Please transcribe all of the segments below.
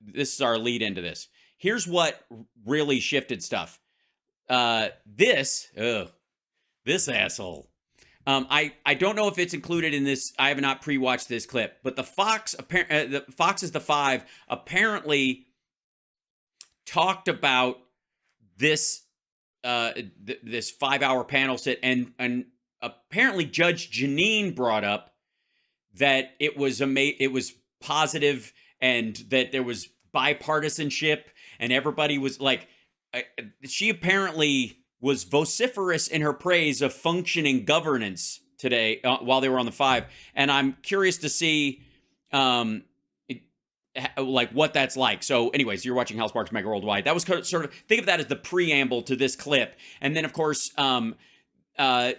this is our lead into this. Here's what really shifted stuff. This asshole. I don't know if it's included in this. I have not pre-watched this clip, but the Fox is the Five apparently talked about this this 5-hour panel sit, and apparently Judge Janine brought up that it was positive and that there was bipartisanship and everybody was like, she apparently was vociferous in her praise of functioning governance today while they were on the Five. And I'm curious to see like what that's like. So anyways, you're watching Hal Sparks Mega Worldwide. That was sort of, think of that as the preamble to this clip. And then of course,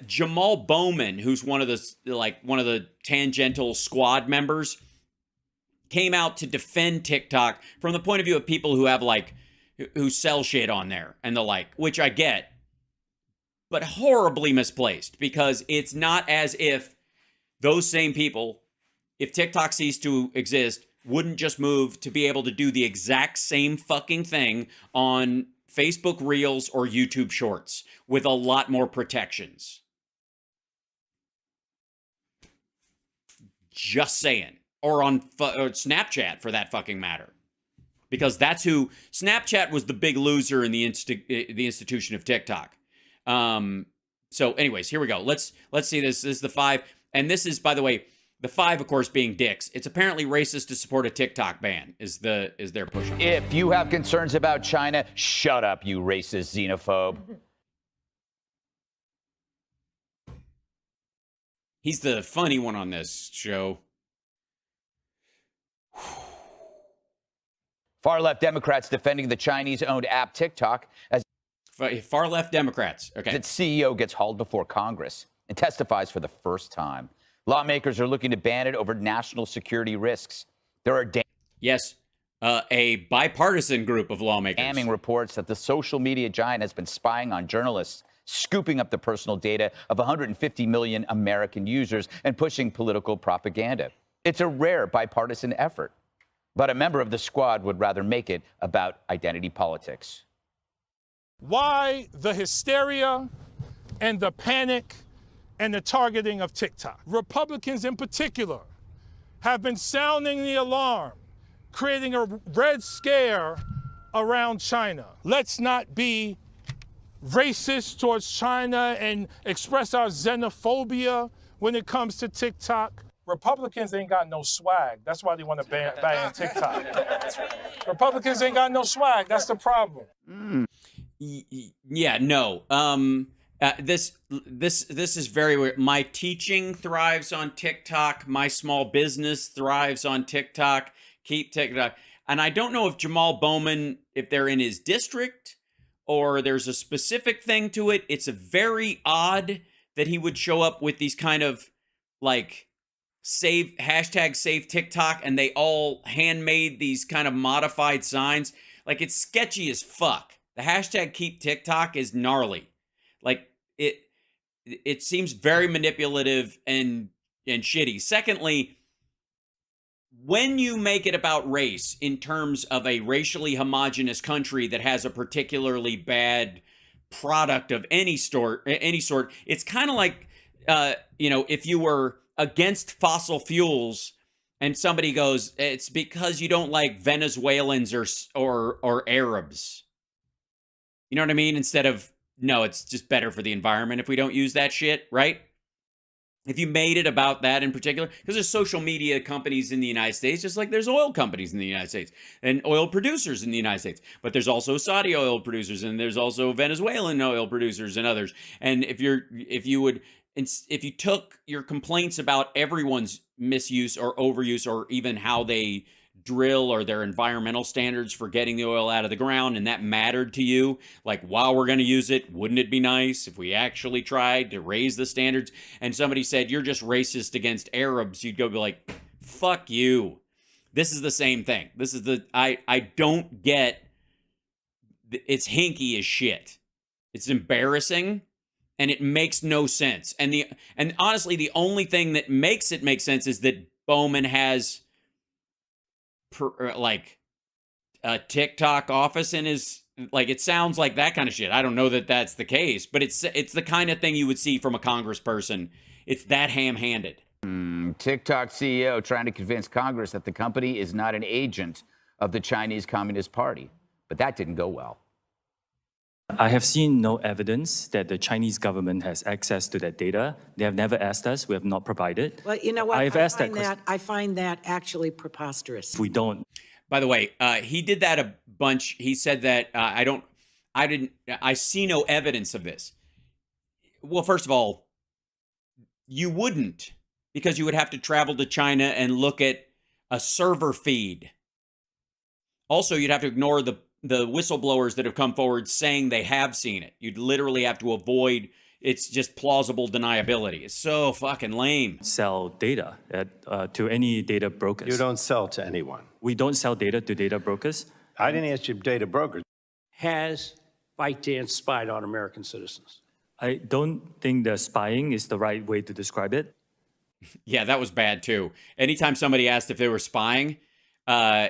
Jamal Bowman, who's one of the tangential squad members, came out to defend TikTok from the point of view of people who have who sell shit on there and the like, which I get, but horribly misplaced, because it's not as if those same people, if TikTok ceased to exist, wouldn't just move to be able to do the exact same fucking thing on Facebook Reels or YouTube Shorts with a lot more protections. Just saying. Or on Snapchat, for that fucking matter. Because that's who... Snapchat was the big loser in the institution of TikTok. So anyways, here we go. Let's see this. This is the Five. And this is, by the way, the Five, of course, being dicks. It's apparently racist to support a TikTok ban, is their push on. If you have concerns about China, shut up, you racist xenophobe. He's the funny one on this show. Far-left Democrats defending the Chinese-owned app TikTok as far-left Democrats. Okay. Its CEO gets hauled before Congress and testifies for the first time. Lawmakers are looking to ban it over national security risks. There are a bipartisan group of lawmakers. Damning reports that the social media giant has been spying on journalists, scooping up the personal data of 150 million American users and pushing political propaganda. It's a rare bipartisan effort, but a member of the squad would rather make it about identity politics. Why the hysteria and the panic and the targeting of TikTok? Republicans in particular have been sounding the alarm, creating a red scare around China. Let's not be racist towards China and express our xenophobia when it comes to TikTok. Republicans ain't got no swag. That's why they want to ban TikTok. Republicans ain't got no swag. That's the problem. Yeah, no. This is very weird. My teaching thrives on TikTok. My small business thrives on TikTok. Keep TikTok. And I don't know if Jamal Bowman, if they're in his district or there's a specific thing to it. It's a very odd that he would show up with these kind of #save TikTok, and they all handmade these kind of modified signs. It's sketchy as fuck. The hashtag keep TikTok is gnarly. It seems very manipulative and shitty. Secondly, when you make it about race in terms of a racially homogenous country that has a particularly bad product of any sort, it's kind of like, if you were against fossil fuels and somebody goes, it's because you don't like Venezuelans or Arabs. You know what I mean? Instead of, no, it's just better for the environment if we don't use that shit, right? If you made it about that in particular, because there's social media companies in the United States, just like there's oil companies in the United States and oil producers in the United States, but there's also Saudi oil producers and there's also Venezuelan oil producers and others. And if you took your complaints about everyone's misuse or overuse or even how they drill or their environmental standards for getting the oil out of the ground, and that mattered to you, while we're going to use it, wouldn't it be nice if we actually tried to raise the standards? And somebody said, you're just racist against Arabs. You'd go be like, fuck you. This is the same thing. This is I don't get, it's hinky as shit. It's embarrassing. And it makes no sense. And honestly, the only thing that makes it make sense is that Bowman has a TikTok office in his, like, it sounds like that kind of shit. I don't know that that's the case, but it's the kind of thing you would see from a congressperson. It's that ham-handed. TikTok CEO trying to convince Congress that the company is not an agent of the Chinese Communist Party. But that didn't go well. I have seen no evidence that the Chinese government has access to that data. They have never asked us. We have not provided. Well, you know what? I find that actually preposterous. We don't. By the way, he did that a bunch. He said that I see no evidence of this. Well, first of all, you wouldn't, because you would have to travel to China and look at a server feed. Also, you'd have to ignore the whistleblowers that have come forward saying they have seen it. You'd literally have to avoid, it's just plausible deniability. It's so fucking lame. Sell data to any data brokers. You don't sell to anyone. We don't sell data to data brokers. I didn't ask you data brokers. Has ByteDance spied on American citizens? I don't think the spying is the right way to describe it. Yeah, that was bad too. Anytime somebody asked if they were spying,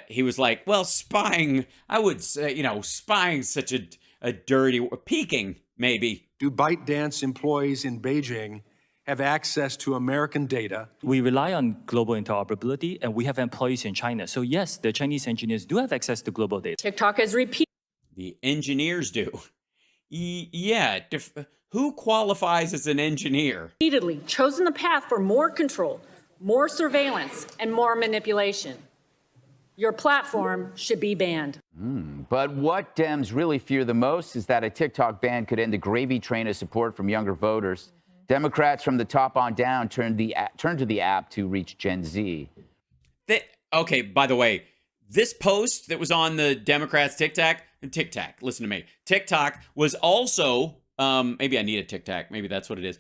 he was like, well, spying, I would say, spying's such a dirty word. Peeking, maybe. Do ByteDance employees in Beijing have access to American data? We rely on global interoperability, and we have employees in China. So yes, the Chinese engineers do have access to global data. TikTok has repeated. The engineers do. Yeah. Who qualifies as an engineer? Repeatedly chosen the path for more control, more surveillance, and more manipulation. Your platform should be banned. But what Dems really fear the most is that a TikTok ban could end the gravy train of support from younger voters. Democrats from the top on down turned to the app to reach Gen Z. Okay, by the way, this post that was on the Democrats' TikTok, listen to me. TikTok was also, maybe I need a TikTok, maybe that's what it is,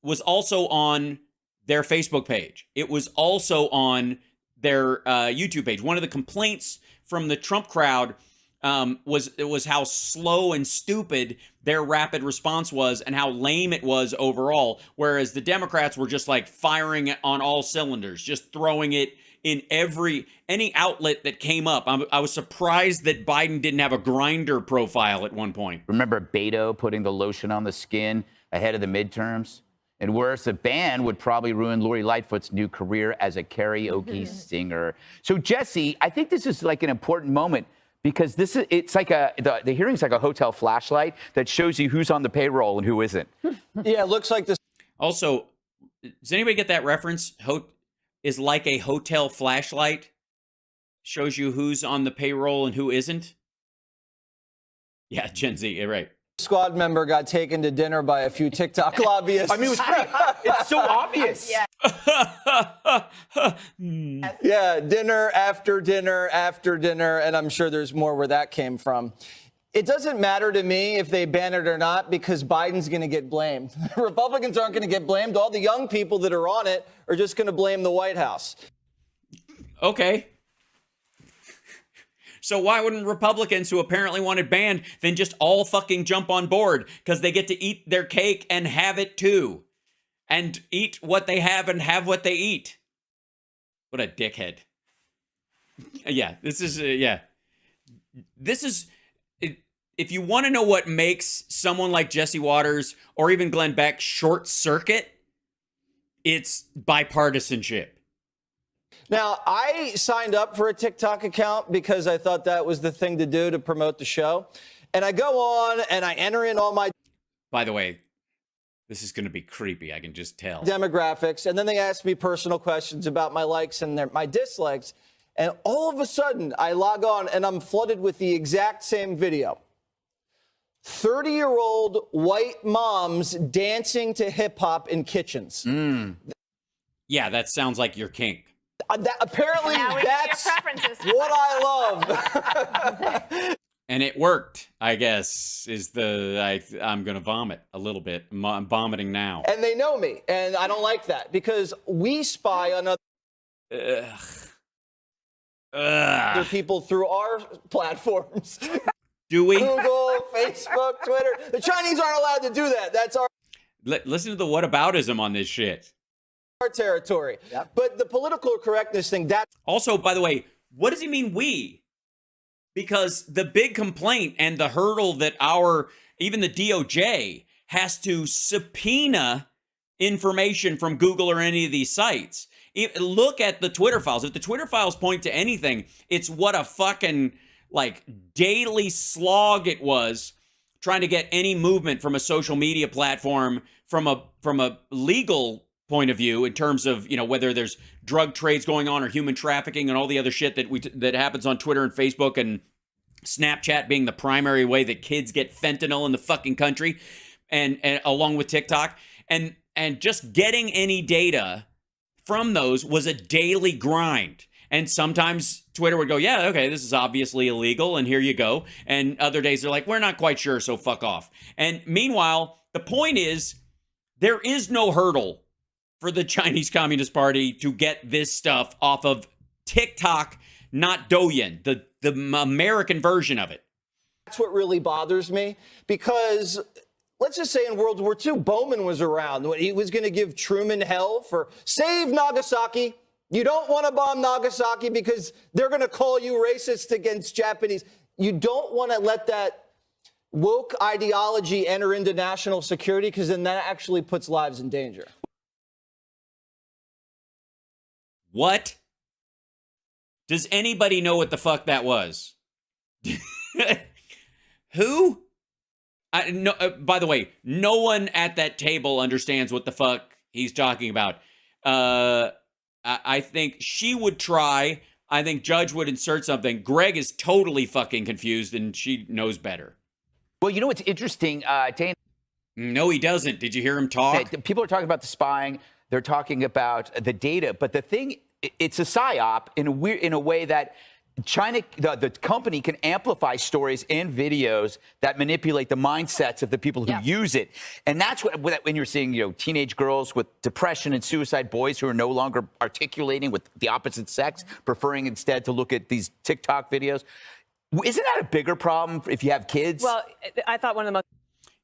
was also on their Facebook page. It was also on their YouTube page. One of the complaints from the Trump crowd was how slow and stupid their rapid response was and how lame it was overall, whereas the Democrats were just like firing it on all cylinders, just throwing it in any outlet that came up. I was surprised that Biden didn't have a Grindr profile at one point. Remember Beto putting the lotion on the skin ahead of the midterms? And worse, a ban would probably ruin Lori Lightfoot's new career as a karaoke singer. So, Jesse, I think this is like an important moment because it's like the hearing's like a hotel flashlight that shows you who's on the payroll and who isn't. Yeah, it looks like this. Also, does anybody get that reference? Is like a hotel flashlight, shows you who's on the payroll and who isn't. Yeah, Gen Z, you're right. Squad member got taken to dinner by a few TikTok lobbyists. I mean, it's so obvious. Yeah, dinner after dinner after dinner, and I'm sure there's more where that came from. It doesn't matter to me if they ban it or not because Biden's going to get blamed. Republicans aren't going to get blamed. All the young people that are on it are just going to blame the White House. Okay. So why wouldn't Republicans who apparently want it banned then just all fucking jump on board? Because they get to eat their cake and have it too. And eat what they have and have what they eat. What a dickhead. Yeah, this is, if you want to know what makes someone like Jesse Waters or even Glenn Beck short circuit, it's bipartisanship. Now, I signed up for a TikTok account because I thought that was the thing to do to promote the show. And I go on and I enter in all my... By the way, this is going to be creepy. I can just tell. ...demographics. And then they ask me personal questions about my likes and my dislikes. And all of a sudden, I log on and I'm flooded with the exact same video. 30-year-old white moms dancing to hip-hop in kitchens. Yeah, that sounds like your kink. Apparently, that's what I love. And it worked, I guess, I'm going to vomit a little bit. I'm vomiting now. And they know me, and I don't like that because we spy on other people through our platforms. Do we? Google, Facebook, Twitter. The Chinese aren't allowed to do that. That's our... Listen to the whataboutism on this shit. Our territory. Yep. But the political correctness thing, that... Also, by the way, what does he mean we? because the big complaint and the hurdle that even the DOJ has to subpoena information from Google or any of these sites. Look at the Twitter files. If the Twitter files point to anything, it's what a fucking daily slog it was trying to get any movement from a social media platform from a legal point of view in terms of, whether there's drug trades going on or human trafficking and all the other shit that happens on Twitter and Facebook, and Snapchat being the primary way that kids get fentanyl in the fucking country, and along with TikTok, and just getting any data from those was a daily grind. And sometimes Twitter would go, yeah, okay, this is obviously illegal, and here you go. And other days they're like, we're not quite sure, so fuck off. And meanwhile, the point is, there is no hurdle for the Chinese Communist Party to get this stuff off of TikTok, not Douyin, the American version of it. That's what really bothers me, because let's just say in World War II, Bowman was around. He was going to give Truman hell for save Nagasaki. You don't want to bomb Nagasaki because they're going to call you racist against Japanese. You don't want to let that woke ideology enter into national security, because then that actually puts lives in danger. What? Does anybody know what the fuck that was? Who? No, by the way, no one at that table understands what the fuck he's talking about. I think she would try. I think Judge would insert something. Greg is totally fucking confused, and she knows better. Well, you know what's interesting, Dana? No, he doesn't. Did you hear him talk? People are talking about the spying. They're talking about the data. But the thing, it's a psyop in a way that China, the company, can amplify stories and videos that manipulate the mindsets of the people who use it. And that's when you're seeing, teenage girls with depression and suicide, boys who are no longer articulating with the opposite sex, preferring instead to look at these TikTok videos. Isn't that a bigger problem if you have kids? Well, I thought one of the most...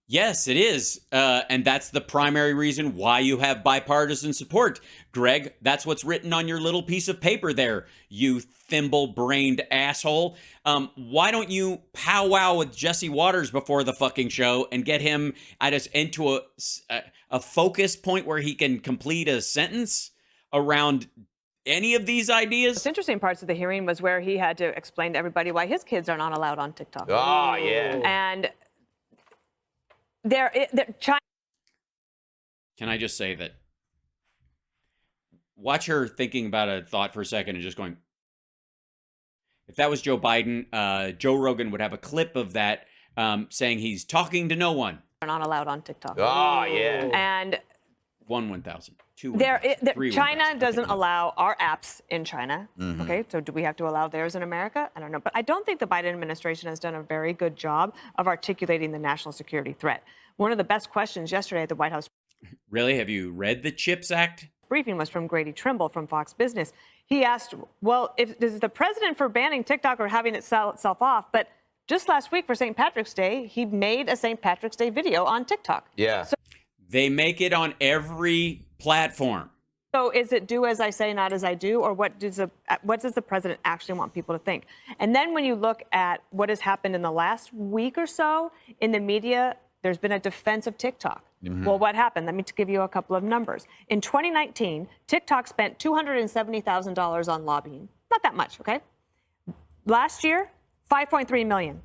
Yes, it is. And that's the primary reason why you have bipartisan support. Greg, that's what's written on your little piece of paper there, you thimble-brained asshole. Why don't you powwow with Jesse Waters before the fucking show and get him into a focus point where he can complete a sentence around any of these ideas? The interesting parts of the hearing was where he had to explain to everybody why his kids are not allowed on TikTok. Oh, yeah. And... Can I just say that? Watch her thinking about a thought for a second and just going, if that was Joe Biden, Joe Rogan would have a clip of that saying he's talking to no one. Are not allowed on TikTok. Oh, yeah. And 1,000. 2, China doesn't allow our apps in China. Mm-hmm. Okay, so do we have to allow theirs in America? I don't know. But I don't think the Biden administration has done a very good job of articulating the national security threat. One of the best questions yesterday at the White House. Really? Have you read the CHIPS Act? Briefing was from Grady Trimble from Fox Business. He asked, well, is the president for banning TikTok or having it sell itself off? But just last week for St. Patrick's Day, he made a St. Patrick's Day video on TikTok. Yeah. So, they make it on every platform. So is it do as I say, not as I do? Or what does the president actually want people to think? And then when you look at what has happened in the last week or so in the media, there's been a defense of TikTok. Mm-hmm. Well, what happened? Let me give you a couple of numbers. In 2019, TikTok spent $270,000 on lobbying. Not that much, okay? Last year, $5.3 million.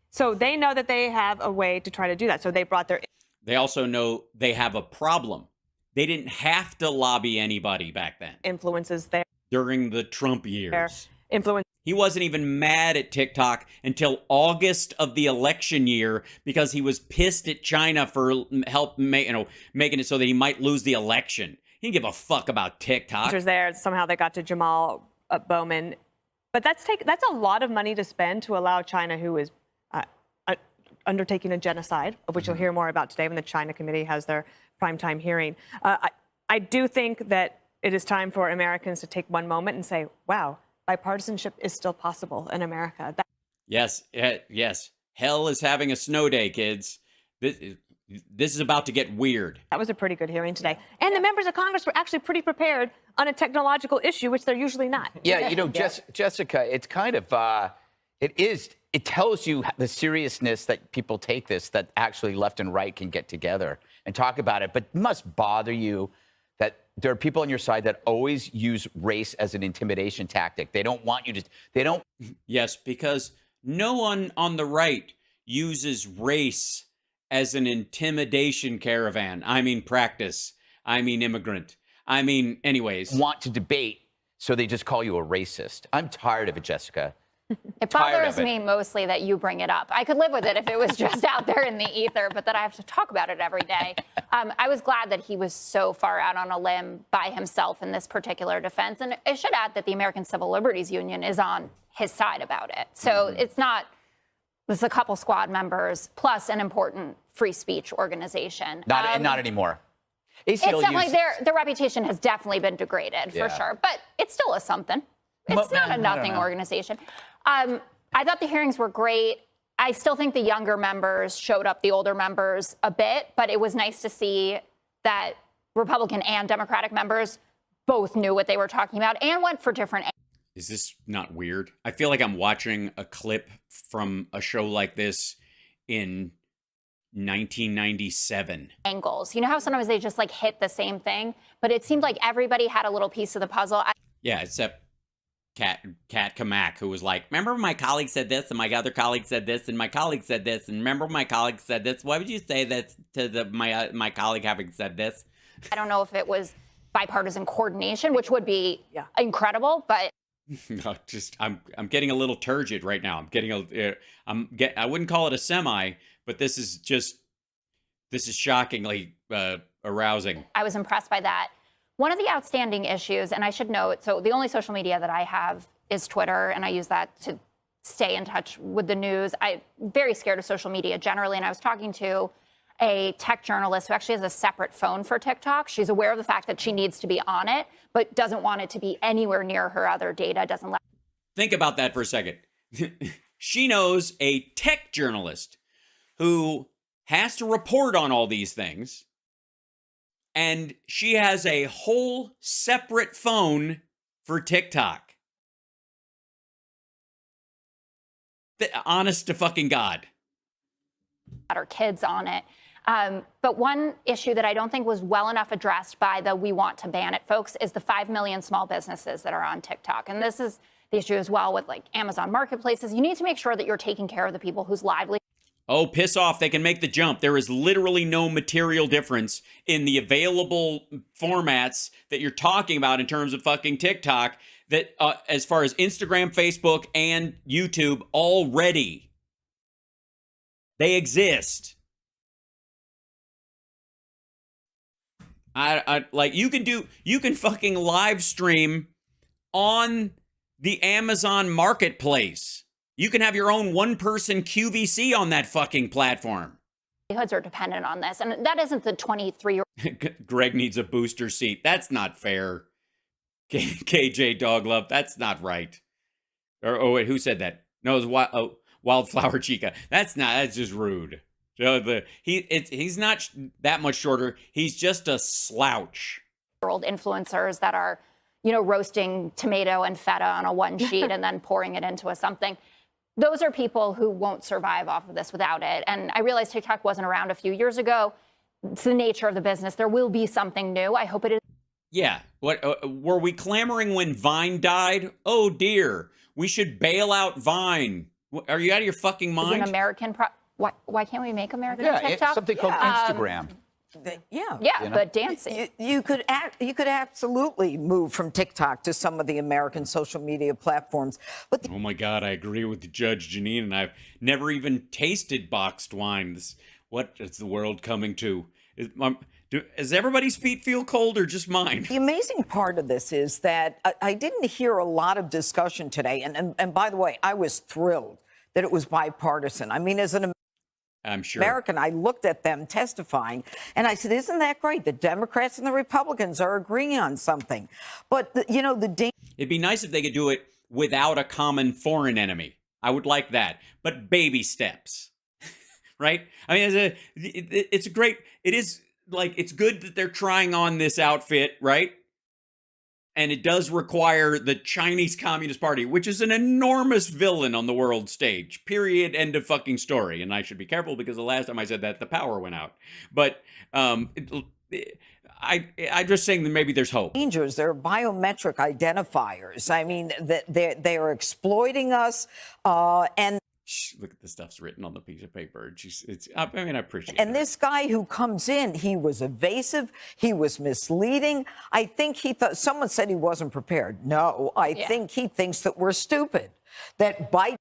So they know that they have a way to try to do that. So they brought their... They also know they have a problem. They didn't have to lobby anybody back then. Influences there. During the Trump years. Influence. He wasn't even mad at TikTok until August of the election year because he was pissed at China for making it so that he might lose the election. He didn't give a fuck about TikTok. There. Somehow they got to Jamal Bowman. But that's a lot of money to spend to allow China, who is undertaking a genocide, of which you'll hear more about today when the China Committee has their primetime hearing. I do think that it is time for Americans to take one moment and say, wow, bipartisanship is still possible in America. Yes. Hell is having a snow day, kids. This is about to get weird. That was a pretty good hearing today. And the members of Congress were actually pretty prepared on a technological issue, which they're usually not. Yeah, Jessica, it's kind of... It is. It tells you the seriousness that people take this, that actually left and right can get together and talk about it. But it must bother you that there are people on your side that always use race as an intimidation tactic. They don't want you to, they don't. Yes, because no one on the right uses race as an intimidation caravan. I mean, practice. I mean, immigrant. I mean, anyways. Want to debate, so they just call you a racist. I'm tired of it, Jessica. It bothers me mostly that you bring it up. I could live with it if it was just out there in the ether, but that I have to talk about it every day. I was glad that he was so far out on a limb by himself in this particular defense. And I should add that the American Civil Liberties Union is on his side about it. So it's a couple squad members plus an important free speech organization. Not anymore. It's definitely their reputation has definitely been degraded for sure, but it still is something. It's not a nothing organization. I thought the hearings were great. I still think the younger members showed up the older members a bit, but it was nice to see that Republican and Democratic members both knew what they were talking about and went for different. Is this not weird? I feel like I'm watching a clip from a show like this in 1997. Angles. You know how sometimes they just like hit the same thing, but it seemed like everybody had a little piece of the puzzle. Yeah, except Kat Kamak, who was like, remember my colleague said this, and my other colleague said this, and my colleague said this, and remember my colleague said this. Why would you say that to my colleague having said this? I don't know if it was bipartisan coordination, which would be incredible, but No, just I'm getting a little turgid right now. I wouldn't call it a semi, but this is shockingly arousing. I was impressed by that. One of the outstanding issues, and I should note, so the only social media that I have is Twitter, and I use that to stay in touch with the news. I'm very scared of social media generally, and I was talking to a tech journalist who actually has a separate phone for TikTok. She's aware of the fact that she needs to be on it, but doesn't want it to be anywhere near her other data, doesn't let. Think about that for a second. She knows a tech journalist who has to report on all these things, and she has a whole separate phone for TikTok. Honest to fucking God. Our kids on it. But one issue that I don't think was well enough addressed by the "we want to ban it" folks is the 5 million small businesses that are on TikTok. And this is the issue as well with like Amazon marketplaces. You need to make sure that you're taking care of the people whose livelihood. Oh, piss off. They can make the jump. There is literally no material difference in the available formats that you're talking about in terms of fucking TikTok that as far as Instagram, Facebook, and YouTube already. They exist. I like you can fucking live stream on the Amazon marketplace. You can have your own one-person QVC on that fucking platform. Livelihoods are dependent on this, and that isn't the 23-year-old. Greg needs a booster seat. That's not fair. KJ Doglove, that's not right. Oh wait, who said that? No, it was Wildflower Chica. That's just rude. He's not that much shorter. He's just a slouch. Influencers that are, roasting tomato and feta on a one sheet and then pouring it into something. Those are people who won't survive off of this without it. And I realized TikTok wasn't around a few years ago. It's the nature of the business. There will be something new. I hope it is. Yeah. What were we clamoring when Vine died? Oh dear. We should bail out Vine. Are you out of your fucking mind? It's an American why can't we make American TikTok? It's something called Instagram. But dancing. You could absolutely move from TikTok to some of the American social media platforms. But oh my God, I agree with the Judge Janine, and I've never even tasted boxed wine. What is the world coming to? Does everybody's feet feel cold or just mine? The amazing part of this is that I didn't hear a lot of discussion today. And by the way, I was thrilled that it was bipartisan. I mean, as an I'm sure. American, I looked at them testifying, and I said, isn't that great? The Democrats and the Republicans are agreeing on something. But, it'd be nice if they could do it without a common foreign enemy. I would like that. But baby steps, right? I mean, it's good that they're trying on this outfit, right? And it does require the Chinese Communist Party, which is an enormous villain on the world stage. Period. End of fucking story. And I should be careful because the last time I said that, the power went out. But I'm just saying that maybe there's hope. Dangers. They're biometric identifiers. I mean, they are exploiting us, and. Look at the stuff's written on the piece of paper. I appreciate it. And this guy who comes in, he was evasive. He was misleading. I think he thought, someone said he wasn't prepared. No, I think he thinks that we're stupid. That Biden.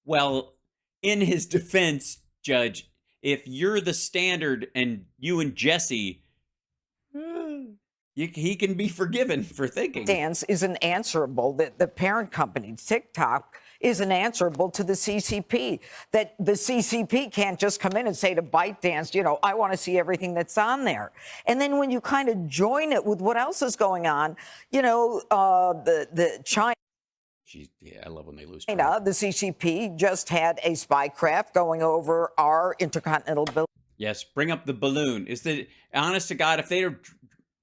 Well, in his defense, Judge, if you're the standard and you and Jesse, he can be forgiven for thinking. Dance isn't answerable. The parent company, TikTok, isn't answerable to the CCP. That the CCP can't just come in and say to ByteDance, you know, I want to see everything that's on there. And then when you kind of join it with what else is going on, you know, the China. Yeah, I love when they lose. The CCP just had a spy craft going over our intercontinental balloon. Yes, bring up the balloon. Is the honest to God, if they had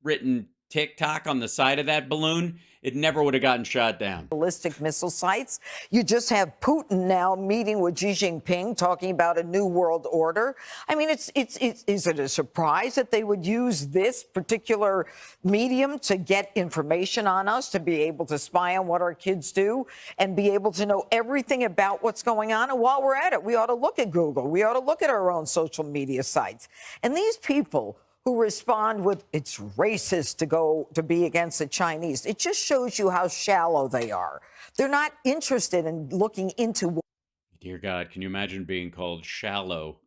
written TikTok on the side of that balloon, it never would have gotten shot down. Ballistic missile sites. You just have Putin now meeting with Xi Jinping, talking about a new world order. I mean, is it a surprise that they would use this particular medium to get information on us, to be able to spy on what our kids do and be able to know everything about what's going on? And while we're at it, we ought to look at Google. We ought to look at our own social media sites. And these people who respond with, it's racist to be against the Chinese. It just shows you how shallow they are. They're not interested in looking into. Dear God, can you imagine being called shallow?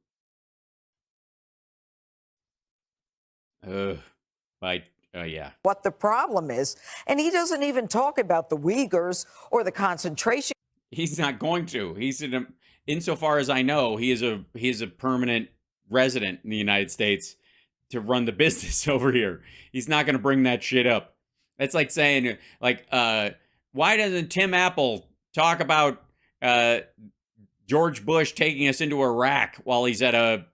Yeah. What the problem is. And he doesn't even talk about the Uyghurs or the concentration. He's not going to. Insofar as I know, he is a permanent resident in the United States to run the business over here. He's not going to bring that shit up. That's like saying, like, why doesn't Tim Apple talk about George Bush taking us into Iraq while he's at a,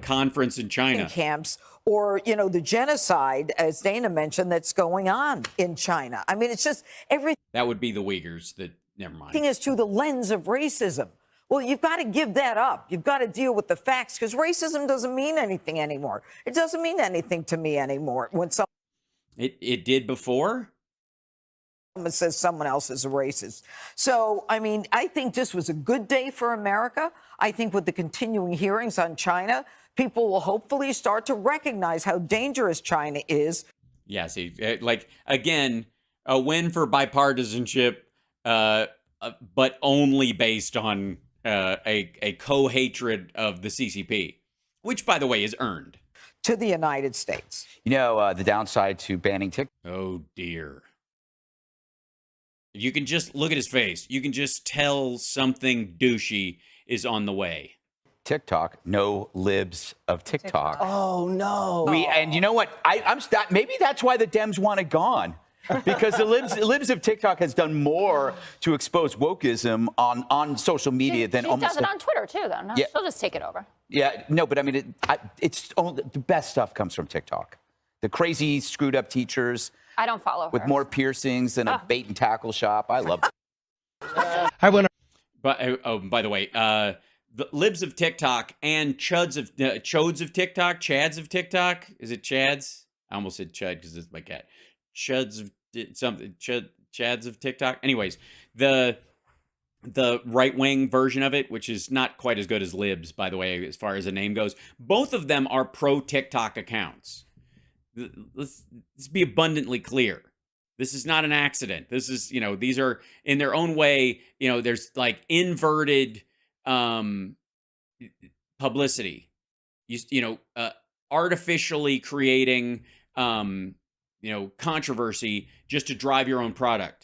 conference in China? Camps or, the genocide, as Dana mentioned, that's going on in China. I mean, it's just everything. That would be the Uyghurs. Never mind. Everything is through the lens of racism. Well, you've got to give that up. You've got to deal with the facts, because racism doesn't mean anything anymore. It doesn't mean anything to me anymore. When it did before? Someone says someone else is a racist. So, I mean, I think this was a good day for America. I think with the continuing hearings on China, people will hopefully start to recognize how dangerous China is. Yeah, see, again, a win for bipartisanship, but only based on a co-hatred of the CCP, which, by the way, is earned. To the United States. The downside to banning TikTok. Oh, dear. You can just look at his face. You can just tell something douchey is on the way. TikTok, no libs of TikTok. Oh, no. And you know what? Maybe that's why the Dems want it gone. Because the libs of TikTok has done more to expose wokeism on social media than almost. She does it on Twitter too, though. No? Yeah. She'll just take it over. Yeah, no, but I mean, it's only the best stuff comes from TikTok. The crazy, screwed up teachers. I don't follow her. With more piercings than a bait and tackle shop. I love it. But by the way, the libs of TikTok and chodes of TikTok, chads of TikTok. Is it chads? I almost said chud because it's my cat. Chads of TikTok. Anyways, the right-wing version of it, which is not quite as good as libs, by the way, as far as the name goes, both of them are pro-TikTok accounts. Let's be abundantly clear. This is not an accident. This is, these are in their own way, there's like inverted publicity. Artificially creating controversy just to drive your own product.